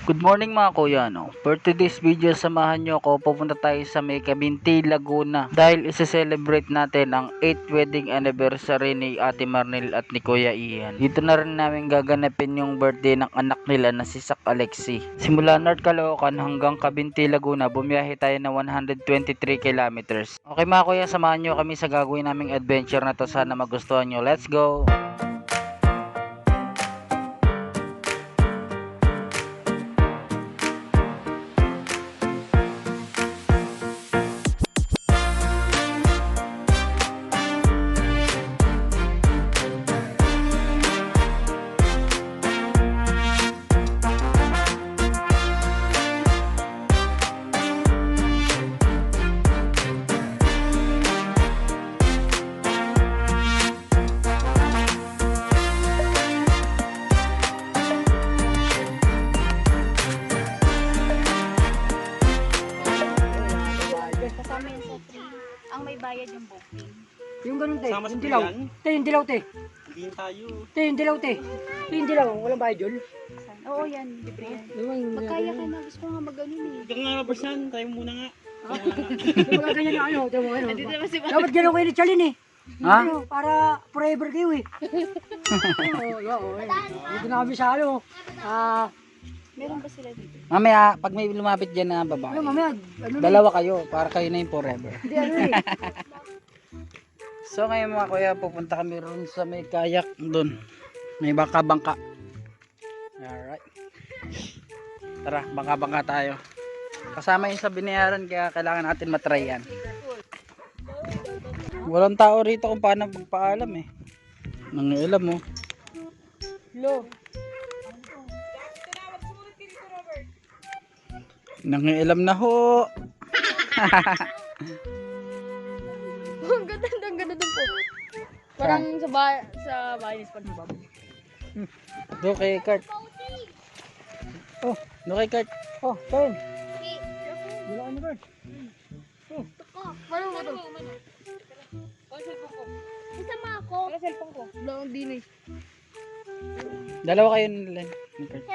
Good morning mga kuya, no? For today's video, samahan nyo ako. Pupunta tayo sa May Cabinti, Laguna. Dahil isa-celebrate natin ang 8th wedding anniversary ni Ate Marnel at ni Kuya Ian. Dito na rin namin gaganapin yung birthday ng anak nila na si Sak Alexi. Simula North Caloocan hanggang Cabinti, Laguna, bumiyahe tayo na 123 kilometers. Okay mga kuya, samahan nyo kami sa gagawin naming adventure na to. Sana magustuhan nyo. Let's go! Ang may bayad yung booking. Yung ganun, te. Sama sa Yung dilaw. bilan? Te, yung dilaw, te. Hindi tayo. Te, yung dilaw, te. Te, yung dilaw. Walang bayad yun. Oo, yan. Libre yan. Yung Magkaya ka na. Gusto ko nga mag-ganun eh. Huwag nga Bersan, tayo muna nga. Yung mga ganyan na ano. Te, mga ano. Nandito naman si Dapat gano'n kayo ni Charlene eh. Ha? Ano, para forever kayo eh. Oo. Dito na kami sa ano. Meron ba sila dito? Mamaya, pag may lumapit dyan na babae, Ano, mamaya. Ano, dalawa kayo, para kayo na yung forever. Hindi, ano eh. So ngayon mga kuya, pupunta kami ron sa may kayak doon. May bangka-bangka. Alright. Tara, bangka-bangka tayo. Kasama yung sa binayaran, kaya kailangan natin matry yan. Walang tao rito kung paano magpaalam eh. Nangialam mo. Lo. Nangialam na ho. Ang ganda dun po. Parang sa bahay ni SpongeBob. Do kay Kurt. Oh, do kay Kurt. Oh, Ken. Wala ano ba? Parang mo to. Isama ako. Ang cellphone ko. Wala akong dinay. Dalawa kayo nila ni Kurt.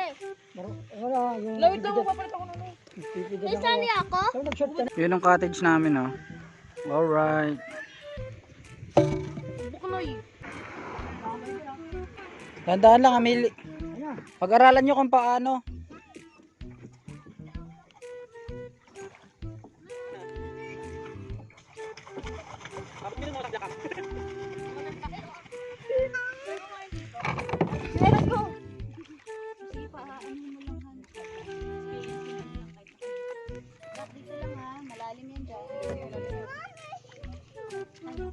Wala. Yung Lawit lang mo papalit ako na. May sali ako? Saan nag-short ka na? Yun ang cottage namin oh. Alright. Buknoy. Tandaan lang, Amili. Pag-aralan nyo kung paano. Let's go. Sige pa, ano mo lang han. Dito lang ha, malalim yan dyan. No.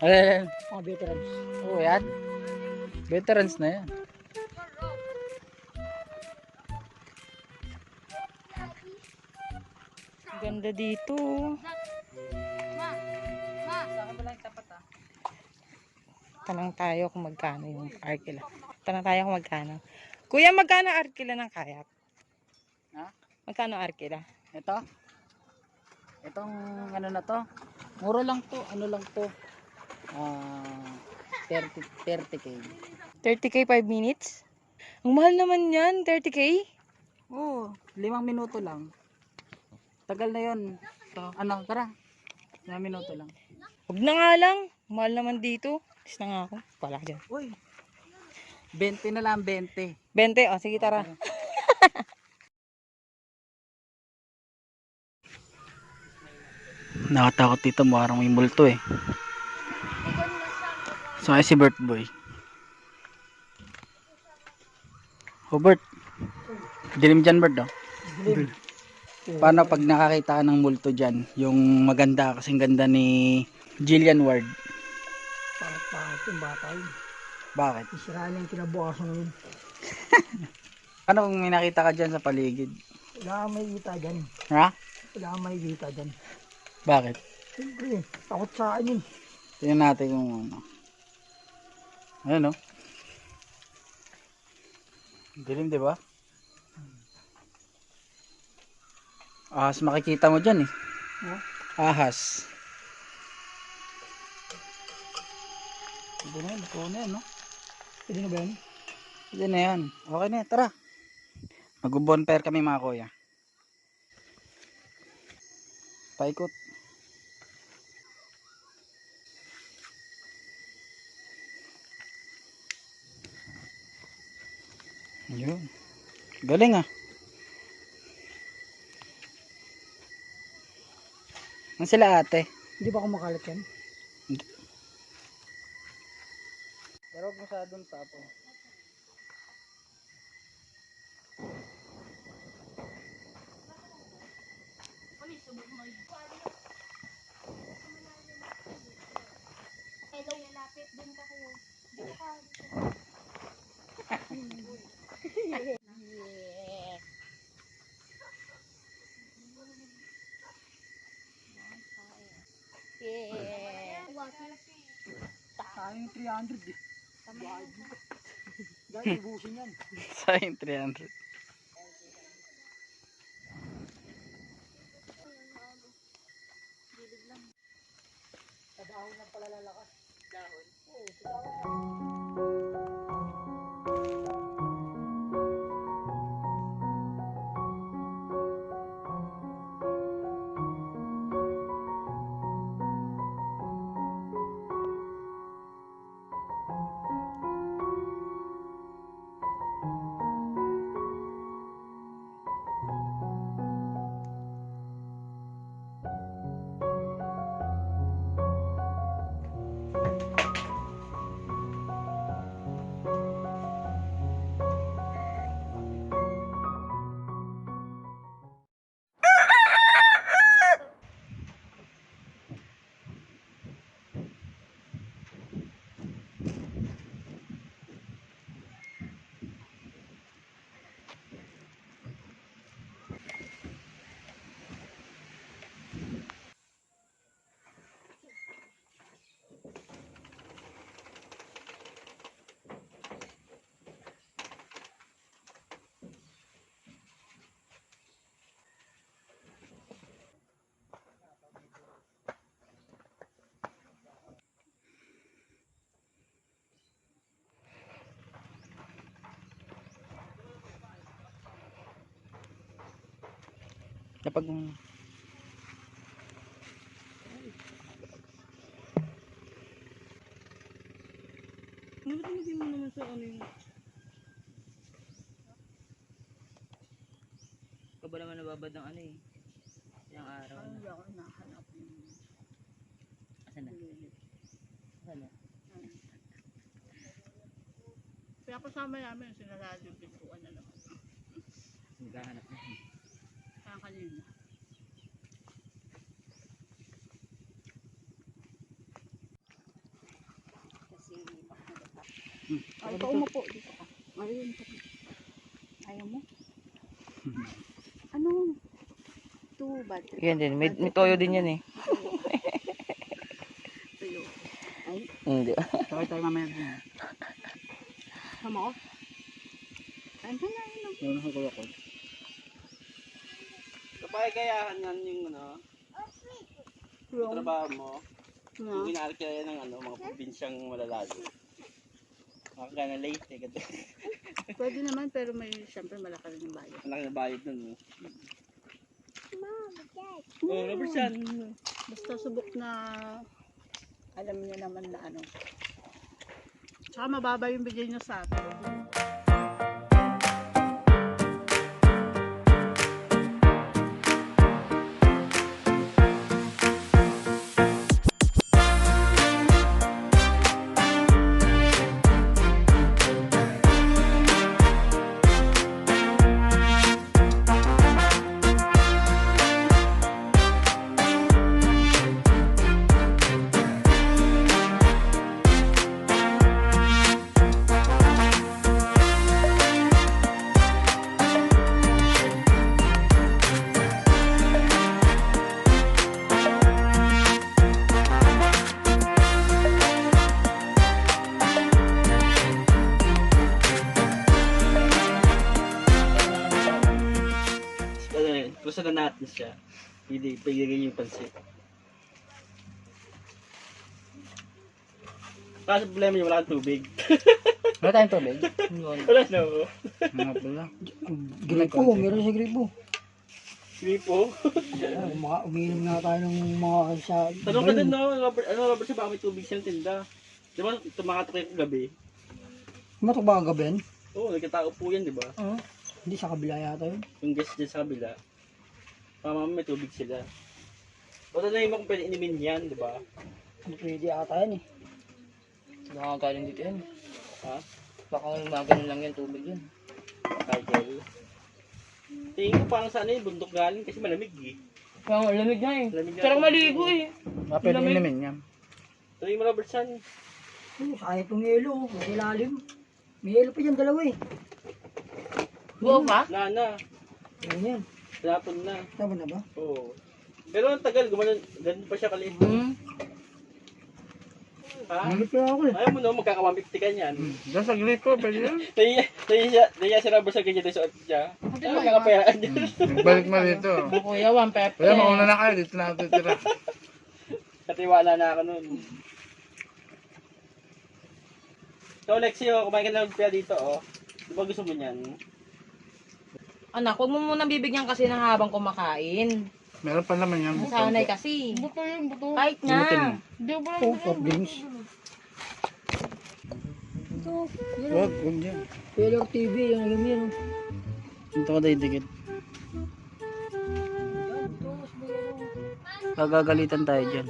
Alin. Mga veterans. Oh, yan. Veterans na yan. Ganda dito. Tanong tayo kung magkano yung arkila. Tanong tayo kung magkano. Kuya, magkano arkila ng kayak? Ha? Magkano arkila? Ito. Itong ano na to. Mura lang to. Ano lang to. 30k. 30k 5 minutes? Ang mahal naman yan, 30k? Oh, 5 minuto lang. Tagal na yun. So, ano, tara. 5 minuto lang. Huwag na nga lang. Mahal naman dito. Tis na nga ako. Wala ka dyan. Uy. 20 na lang, 20. 20? O, sige tara. Nakatakot dito, parang may multo eh. So, ay si Bert Boy. Oh, Bert. Dilim dyan, Bert, oh. Paano pag nakakita ka ng multo dyan? Yung maganda, kasing ganda ni Jillian Ward. Pakit yung bata yun. Bakit? Isiraan yung kinabukasan yun. Ano kung may nakita ka dyan sa paligid? Wala kang makikita dyan. Ha? Wala kang makikita dyan. Bakit? Siyempre, takot sa akin yun. Tingnan natin kung ano. Ayan, oh. Dilim, di ba? Mas makikita mo dyan eh. Ahas. Ito na yun. Ito na yan, no? Pwede na ba yan? Ito na yan. Okay na yan. Tara. Mag-bonfire kami mga kuya. Paikot. Yun. Galing ah. Ano sila ate? Hindi ba kumakalat yan? Pero huwag masyadong tapon. Sayang 300 eh. Dahil ubusin yan. Sayang 300. Sa dahon lang pala lalakas. Dahon? Oo. Kapag Hindi mo naman sa ano yung... Ikaw ba naman nababad ng ano eh? Ilang araw na. Hindi ako nahanap yung Asan na? Asan na? Kaya kasama namin sila radyo pintuan na naman. Naghahanap na. Kaya kanina. Kasi ay, ikaw umupo dito ka. Ayun ka. Ayaw mo? Ano? Two bad trip. Yan din, may toyo din yan eh. Tuyo. Ay, Hindi. Sakay tayo mamaya din. sama ko. Ayun ka na, ayun. Yung nasa kuya ko. Kapag kayahan yan yung ano, Wrong. trabaho mo, No. yung ginaalkaya ng ano, mga probinsyang malalago. Makaka na late eh, kasi Pwede naman pero may siyempre malaki rin yung bayad. malaki na bayad nun. Oh, Robert Chan. Basta subok na alam niya naman na ano. Tsaka mababa yung bigay niya sa atin. Gusto na natin siya. Pigigin yung pansit. Kaso problema niya, wala kang tubig. Wala tayong tubig. Wala na ako. Mga pala. Gripo, meron sa gripo. Gripo. Umiinom nga tayo ng mga sa... Tanong ka din, no? Robert, siya baka may tubig siyang tinda. Di ba, tumakatok kayo kagabi? Matok ba ang gabi yan? Oo, nagkatao po yan, di ba? Hindi sa kabila yata yun. Yung guest dyan sa kabila. Mama, may tubig sila. Bata na yung kung pwede inimin yan, di ba? Hindi pwede ata yan eh. Baka galing dito yan. Ha? Baka magano lang yan, tubig yan. Tiger. Tingin ko parang sa ano yung bundok galing kasi malamig eh. Kaya lamig na eh. Lamig na. Sarang maligo eh. Pwede inumin yan. Tingin mo, Robert, saan? Sayang itong yelo, may ilalim. May yelo pa dyan, dalawa eh. Buo pa? Wala na. Ayun yan. Lapon na. Tama na ba? Oo. Pero ang tagal, ganun pa siya kaliit. Ha? Hindi pa ako eh. Ayaw mo no, magkaka-150 ka niyan. Diyan sa gripo, pwede yan. Nahiya si Robert sa ganyan suot siya. Ano magkakapayaan niya? Balik mo dito. Kuya, 150. Kaya mauna na kayo, dito na ako titira. Katiwala na ako nun. So, Lexio, kumain ka na ng lumpia dito, oh. Di ba gusto mo niyan? Anak, huwag mo munang bibigyan kasi ng habang kumakain. Meron pa naman yan. Sanay kasi. Buto yung buto. Kahit na. Di ba Oh, soft drinks. Wag dyan. Taylor TV, yung alam yan. Dito ka tayo dikit. Kagagalitan tayo dyan.